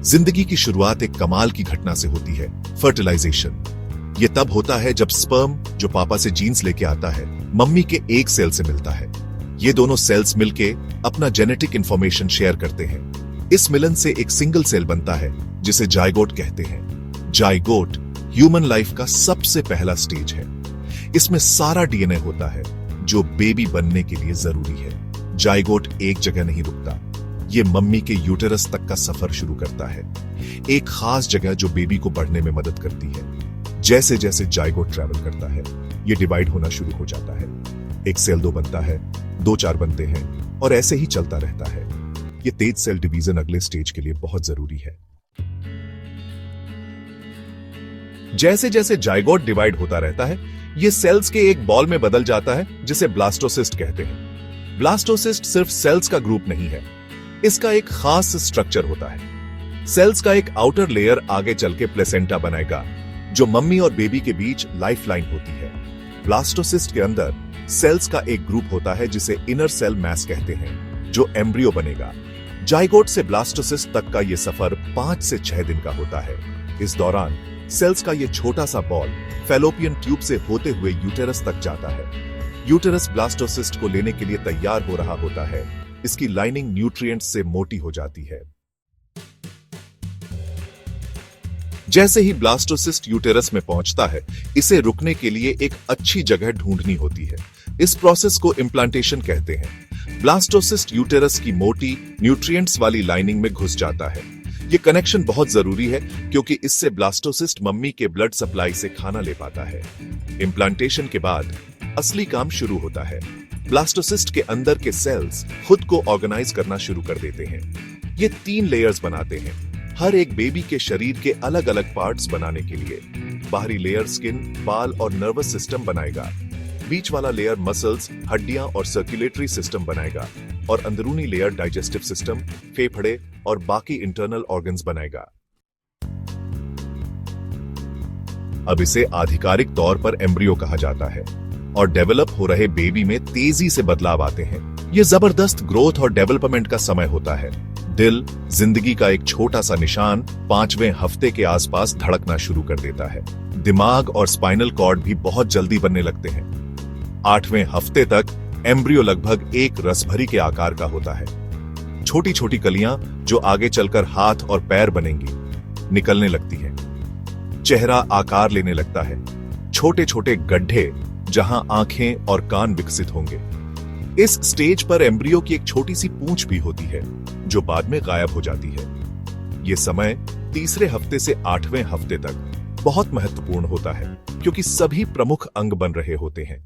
जिंदगी की शुरुआत एक कमाल की घटना से होती है, फर्टिलाइजेशन। ये तब होता है जब स्पर्म, जो पापा से जीन्स लेके आता है, मम्मी के एक सेल से मिलता है। ये दोनों सेल्स मिलके अपना जेनेटिक इंफॉर्मेशन शेयर करते हैं। इस मिलन से एक सिंगल सेल बनता है जिसे जाइगोट कहते हैं। जाइगोट ह्यूमन लाइफ का सबसे पहला स्टेज है। इसमें सारा डीएनए होता है जो बेबी बनने के लिए जरूरी है। जाइगोट एक जगह नहीं रुकता, ये मम्मी के यूटेरस तक का सफर शुरू करता है, एक खास जगह जो बेबी को बढ़ने में मदद करती है। जैसे जैसे जाइगोट ट्रैवल करता है, ये डिवाइड होना शुरू हो जाता है। एक सेल 2 बनता है, 2-4 बनते हैं और ऐसे ही चलता रहता है। ये तेज सेल डिवीजन अगले स्टेज के लिए बहुत जरूरी है। जैसे जैसे जाइगोट डिवाइड होता रहता है, ये सेल्स के एक बॉल में बदल जाता है जिसे ब्लास्टोसिस्ट कहते हैं। ब्लास्टोसिस्ट सिर्फ सेल्स का ग्रुप नहीं है, इसका एक खास स्ट्रक्चर होता है। सेल्स का एक आउटर लेयर आगे चल के प्लेसेंटा बनाएगा, जो मम्मी और बेबी के बीच लाइफलाइन होती है। ब्लास्टोसिस्ट के अंदर सेल्स का एक ग्रुप होता है जिसे इनर सेल मैस कहते हैं, जो एम्ब्रियो बनेगा। जाइगोट से ब्लास्टोसिस्ट तक का यह सफर 5 से 6 दिन का होता है। इस दौरान सेल्स का यह छोटा सा बॉल फैलोपियन ट्यूब से होते हुए यूटेरस तक जाता है। यूटेरस ब्लास्टोसिस्ट को लेने के लिए तैयार हो रहा होता है। इसकी लाइनिंग न्यूट्रिएंट्स से मोटी हो जाती है। जैसे ही ब्लास्टोसिस्ट यूटेरस में पहुंचता है, इसे रुकने के लिए एक अच्छी जगह ढूंढनी होती है। इस प्रोसेस को इम्प्लांटेशन कहते हैं। ब्लास्टोसिस्ट यूटेरस की मोटी न्यूट्रिएंट्स वाली लाइनिंग में घुस जाता है। यह कनेक्शन बहुत जरूरी है क्योंकि इससे ब्लास्टोसिस्ट मम्मी के ब्लड सप्लाई से खाना ले पाता है। इम्प्लांटेशन के बाद असली काम शुरू होता है। ब्लास्टोसिस्ट के अंदर के सेल्स खुद को ऑर्गेनाइज करना शुरू कर देते हैं। ये 3 लेयर्स बनाते हैं, हर एक बेबी के शरीर के अलग अलग पार्ट्स बनाने के लिए। बाहरी लेयर स्किन, बाल और नर्वस सिस्टम बनाएगा। बीच वाला लेयर मसल्स, हड्डियां और सर्कुलेटरी सिस्टम बनाएगा और अंदरूनी लेयर डाइजेस्टिव सिस्टम, फेफड़े और बाकी इंटरनल ऑर्गन्स बनाएगा। अब इसे आधिकारिक तौर पर एम्ब्रियो कहा जाता है और डेवलप हो रहे बेबी में तेजी से बदलाव आते हैं। यह जबरदस्त ग्रोथ और डेवलपमेंट का समय होता है। दिल, जिंदगी का एक छोटा सा निशान, 5वें हफ्ते के आसपास धड़कना शुरू कर देता है। दिमाग और स्पाइनल कॉर्ड भी बहुत जल्दी बनने लगते हैं। 8वें हफ्ते तक एम्ब्रियो लगभग एक रसभरी के आकार का होता है। छोटी छोटी कलियां जो आगे चलकर हाथ और पैर बनेंगी, निकलने लगती हैं। चेहरा आकार लेने लगता है। छोटे छोटे गड्ढे जहां आंखें और कान विकसित होंगे। इस स्टेज पर एम्ब्रियो की एक छोटी सी पूंछ भी होती है जो बाद में गायब हो जाती है। यह समय 3रे हफ्ते से 8वें हफ्ते तक बहुत महत्वपूर्ण होता है क्योंकि सभी प्रमुख अंग बन रहे होते हैं।